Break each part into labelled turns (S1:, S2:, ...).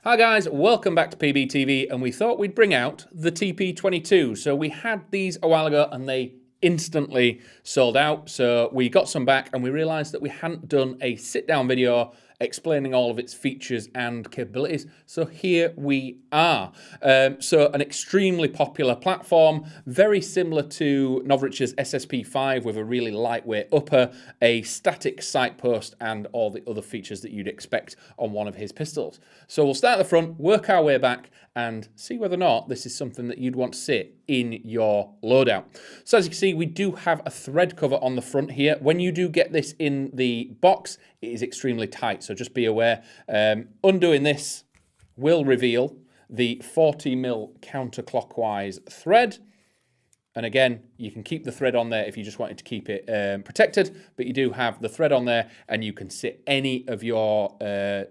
S1: Hi guys, welcome back to PBTV, and we thought we'd bring out the TP22. So we had these a while ago and they instantly sold out. So we got some back and we realized that we hadn't done a sit down video explaining all of its features and capabilities. So here we are. So an extremely popular platform, very similar to Novritsch's SSP5 with a really lightweight upper, a static sight post, and all the other features that you'd expect on one of his pistols. So we'll start at the front, work our way back, and see whether or not this is something that you'd want to sit in your loadout. So as you can see, we do have a thread cover on the front here. When you do get this in the box, it is extremely tight, so just be aware. Undoing this will reveal the 40mm counterclockwise thread. And again, you can keep the thread on there if you just wanted to keep it protected, but you do have the thread on there and you can sit any of your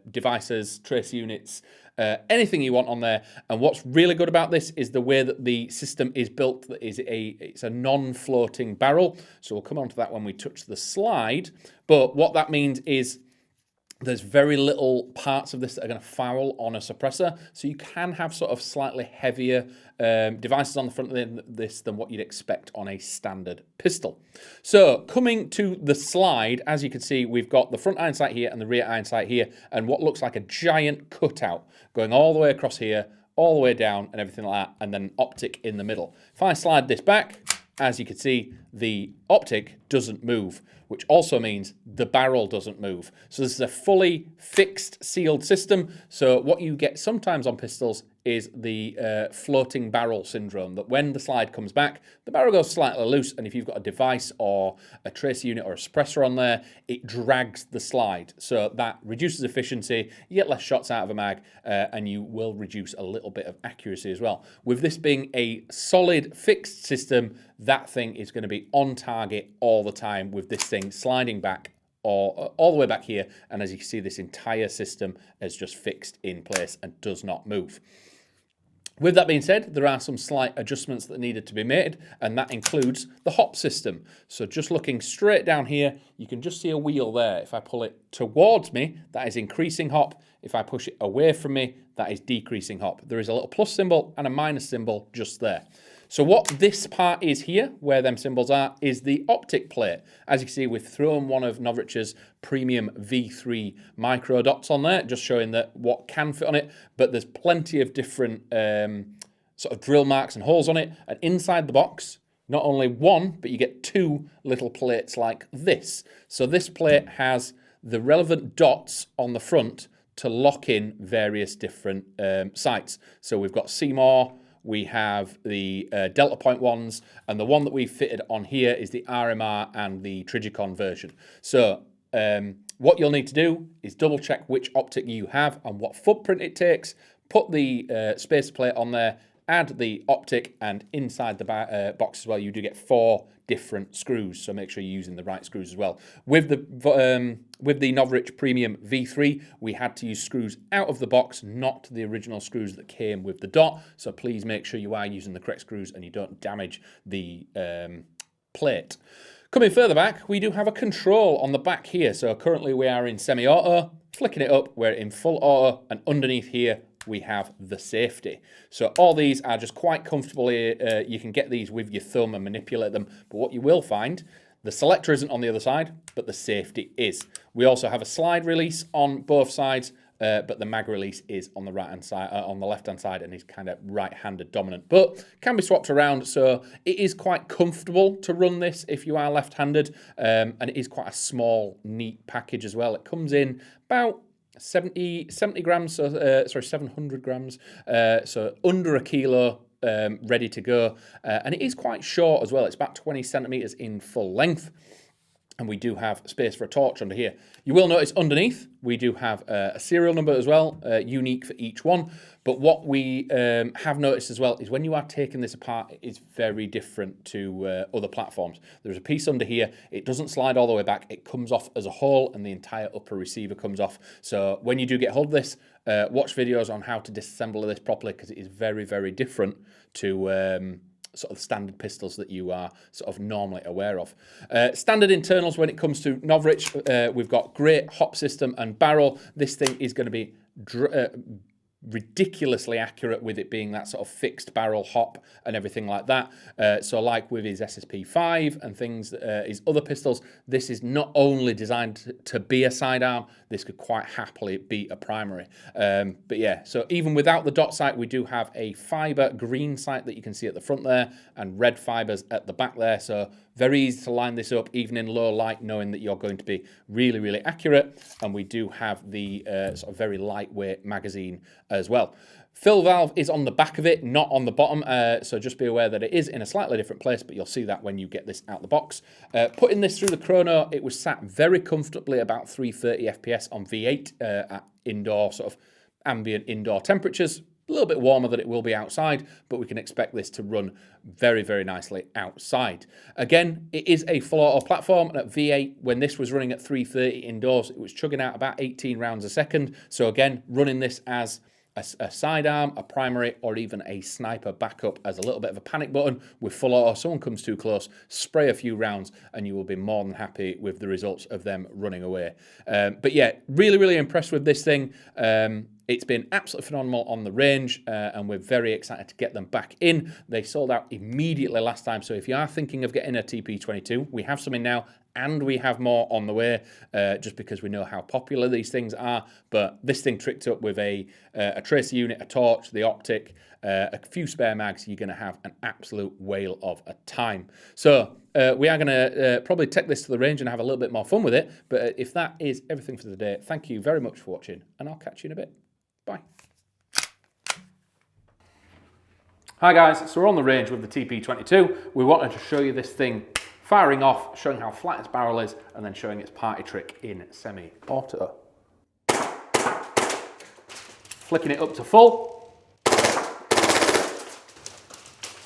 S1: devices, trace units, anything you want on there. And what's really good about this is the way that the system is built. It's a non-floating barrel. So we'll come on to that when we touch the slide. But what that means is there's very little parts of this that are going to foul on a suppressor, so you can have sort of slightly heavier devices on the front of this than what you'd expect on a standard pistol. So coming to the slide, as you can see, we've got the front iron sight here and the rear iron sight here, and what looks like a giant cutout going all the way across here, all the way down, and everything like that, and then optic in the middle. If I slide this back, as you can see, the optic doesn't move, which also means the barrel doesn't move. So this is a fully fixed, sealed system. So what you get sometimes on pistols is the floating barrel syndrome, that when the slide comes back, the barrel goes slightly loose, and if you've got a device or a tracer unit or a suppressor on there, it drags the slide. So that reduces efficiency, you get less shots out of a mag, and you will reduce a little bit of accuracy as well. With this being a solid fixed system, that thing is going to be on target all the time with this thing sliding back or all the way back here. And as you can see, this entire system is just fixed in place and does not move. With that being said, there are some slight adjustments that needed to be made, and that includes the hop system. So just looking straight down here, you can just see a wheel there. If I pull it towards me, that is increasing hop. If I push it away from me, that is decreasing hop. There is a little plus symbol and a minus symbol just there. So what this part is here, where them symbols are, is the optic plate. As you can see, we've thrown one of Novritsch's premium V3 micro dots on there, just showing that what can fit on it, but there's plenty of different sort of drill marks and holes on it. And inside the box, not only one, but you get two little plates like this. So this plate has the relevant dots on the front to lock in various different sights. So we've got Seymour, we have the Delta Point ones, and the one that we fitted on here is the RMR and the Trigicon version. So what you'll need to do is double check which optic you have and what footprint it takes, put the spacer plate on there, add the optic, and inside the box as well, you do get 4 different screws, so make sure you're using the right screws as well. With the Novritsch Premium V3, we had to use screws out of the box, not the original screws that came with the dot, so please make sure you are using the correct screws and you don't damage the plate. Coming further back, we do have a control on the back here, so currently we are in semi-auto. Flicking it up, we're in full auto, and underneath here we have the safety. So all these are just quite comfortable here. You can get these with your thumb and manipulate them, but what you will find, the selector isn't on the other side, but the safety is. We also have a slide release on both sides, but the mag release is on the right-hand side, on the left-hand side, and is kind of right-handed dominant, but can be swapped around. So it is quite comfortable to run this if you are left-handed, and it is quite a small, neat package as well. It comes in about 70 grams, so, sorry, 700 grams, so under a kilo, ready to go, and it is quite short as well. It's about 20 centimeters in full length, and we do have space for a torch under here. You will notice underneath we do have a serial number as well, unique for each one. But what we have noticed as well is when you are taking this apart, it is very different to other platforms. There's a piece under here, it doesn't slide all the way back, it comes off as a whole, and the entire upper receiver comes off. So when you do get hold of this, watch videos on how to disassemble this properly, because it is very, very different to sort of standard pistols that you are sort of normally aware of. Standard internals when it comes to Novritsch, we've got great hop system and barrel. This thing is going to be ridiculously accurate with it being that sort of fixed barrel hop and everything like that. So like with his SSP5 and things, his other pistols, this is not only designed to be a sidearm, this could quite happily be a primary. But yeah, so even without the dot sight, we do have a fiber green sight that you can see at the front there and red fibers at the back there. So very easy to line this up even in low light, knowing that you're going to be really, really accurate. And we do have the sort of very lightweight magazine as well. Fill valve is on the back of it, not on the bottom, so just be aware that it is in a slightly different place, but you'll see that when you get this out the box. Putting this through the chrono, it was sat very comfortably about 330 FPS on V8 at indoor, sort of ambient indoor temperatures. A little bit warmer than it will be outside, but we can expect this to run very, very nicely outside. Again, it is a full auto platform, and at V8, when this was running at 330 indoors, it was chugging out about 18 rounds a second. So again, running this as a sidearm, a primary, or even a sniper backup as a little bit of a panic button with full auto. Someone comes too close, spray a few rounds, and you will be more than happy with the results of them running away. But yeah, really, really impressed with this thing. It's been absolutely phenomenal on the range, and we're very excited to get them back in. They sold out immediately last time, so if you are thinking of getting a TP22, we have some in now, and we have more on the way, just because we know how popular these things are. But this thing tricked up with a tracer unit, a torch, the optic, a few spare mags, you're going to have an absolute whale of a time. So we are going to probably take this to the range and have a little bit more fun with it. But if that is everything for the day, thank you very much for watching, and I'll catch you in a bit. Bye. Hi guys, so we're on the range with the TP22. We wanted to show you this thing firing off, showing how flat its barrel is, and then showing its party trick in semi-auto. Flicking it up to full.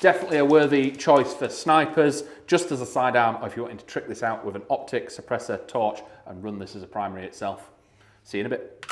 S1: Definitely a worthy choice for snipers, just as a sidearm, or if you're wanting to trick this out with an optic, suppressor, torch, and run this as a primary itself. See you in a bit.